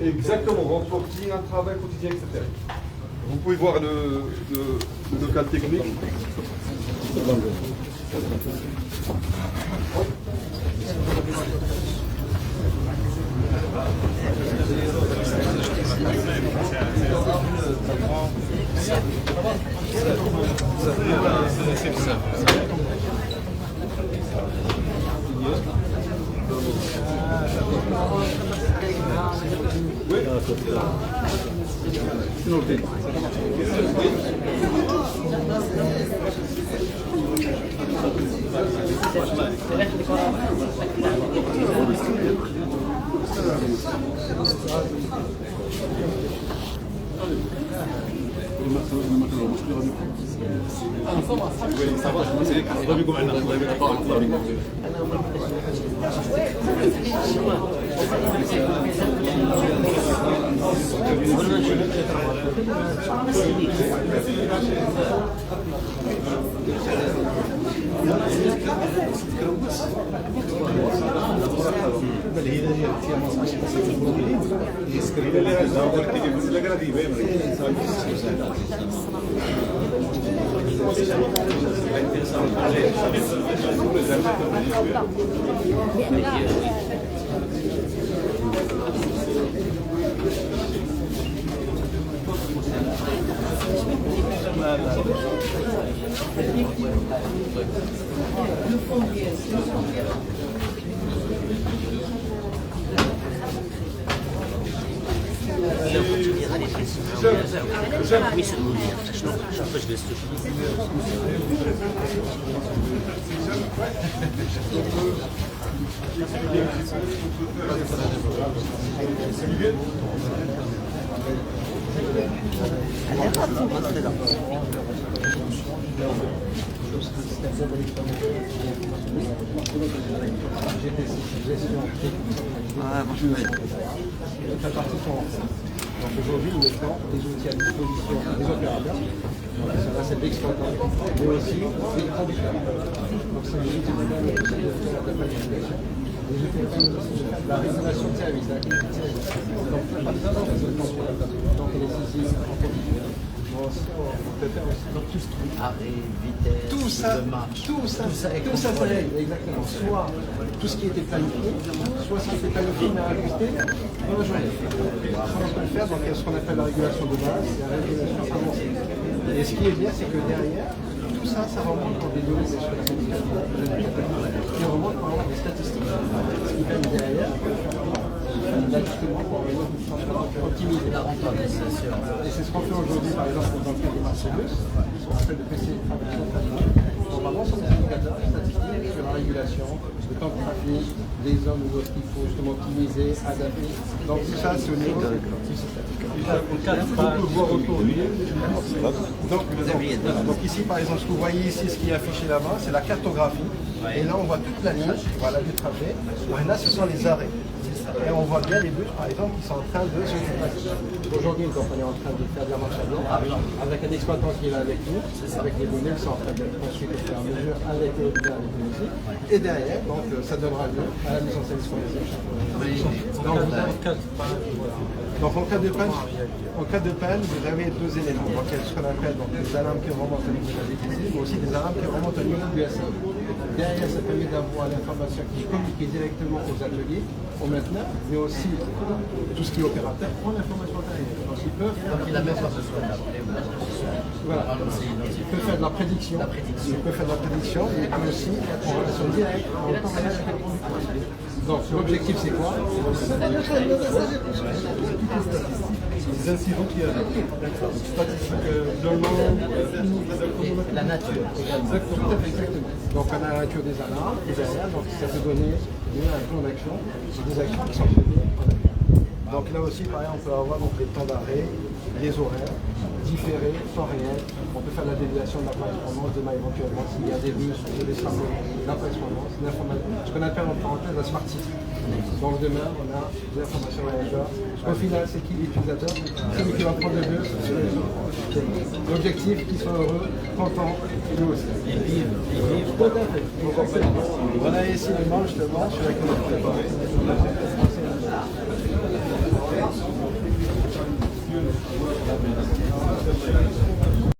Exactement, reporting, un travail quotidien, etc. Vous pouvez voir le local technique. Donc aujourd'hui, nous mettons des outils à disposition des opérateurs, ça c'est d'exploitants, mais aussi des producteurs. Donc c'est des outils de la planification, des outils de la régulation de service, de la qualité de service. Donc pas besoin de donc les saisines en condition. On peut faire aussi tout ce qui arrêt, vitesse, tout ça, ça règle, exactement. Soit tout ce qui était planifié, soit ce qui était planifié mais ajusté dans la journée. Ça, on peut le faire, donc il y a ce qu'on appelle la régulation de base et la régulation avancée. Et ce qui est bien, c'est que derrière, tout ça, ça remonte dans des données sur la syndicat qui remonte par exemple des statistiques. Ce qui permet derrière d'ajustement pour optimiser la rentabilisation. Et c'est ce qu'on fait aujourd'hui, par exemple, dans le cas des Marcellus, ce qu'on appelle le PC fabrication trafic. Normalement, ce sont des indicateurs statistiques sur la régulation, le temps de trafic, les zones où il faut justement optimiser, adapter. Donc tout ça, c'est au niveau de donc ici, par exemple, ce que vous voyez ici, ce qui est affiché là-bas, c'est la cartographie. Et là, on voit toute la ligne, voilà, du trajet. Et là, ce sont les arrêts. Et on voit bien les bus, par exemple, qui sont en train de se déplacer. Aujourd'hui, donc, on est en train de faire de la marche à bord avec un exploitant qui est là avec nous, avec les données qui sont en train d'être construites au fur et à mesure avec les nous aussi. Et derrière, donc, ça donnera lieu à la mise en service commercial. Donc, en cas de panne, vous avez deux éléments. Donc, il y a ce qu'on appelle donc, des alarmes qui remontent au niveau de la DTC, mais aussi des alarmes qui remontent au niveau du SAE. Derrière, ça permet d'avoir l'information qui est communiquée directement aux ateliers, aux mainteneurs, mais aussi tout ce qui est opérateur prend l'information derrière. Donc, ils peuvent. Donc, il n'a même pas besoin d'appeler. Voilà. Il peut faire de la prédiction. Il peut faire de la prédiction, mais il peut aussi être en relation directe, en temps réel avec le conducteur. Donc, l'objectif, c'est quoi? Les incidents qu'il y a. Statistiques, la nature. Exactement. Donc, on a la nature des alarmes, et derrière, donc, ça peut donner un plan d'action, des actions qui sont prévues. Donc, là aussi, pareil, on peut avoir donc, les temps d'arrêt, les horaires, différés, temps réel. On peut faire la déviation de la correspondance demain éventuellement s'il y a des bus ou des travaux, la correspondance, ce qu'on appelle en parenthèse la Smart City. Donc demain, on a des informations voyageurs. Au final, c'est qui l'utilisateur? C'est lui qui va prendre le bus. L'objectif, qu'il soit heureux, content, et nous aussi. Et vivre. Tout à fait. Voilà ici le manche justement sur la connectivité.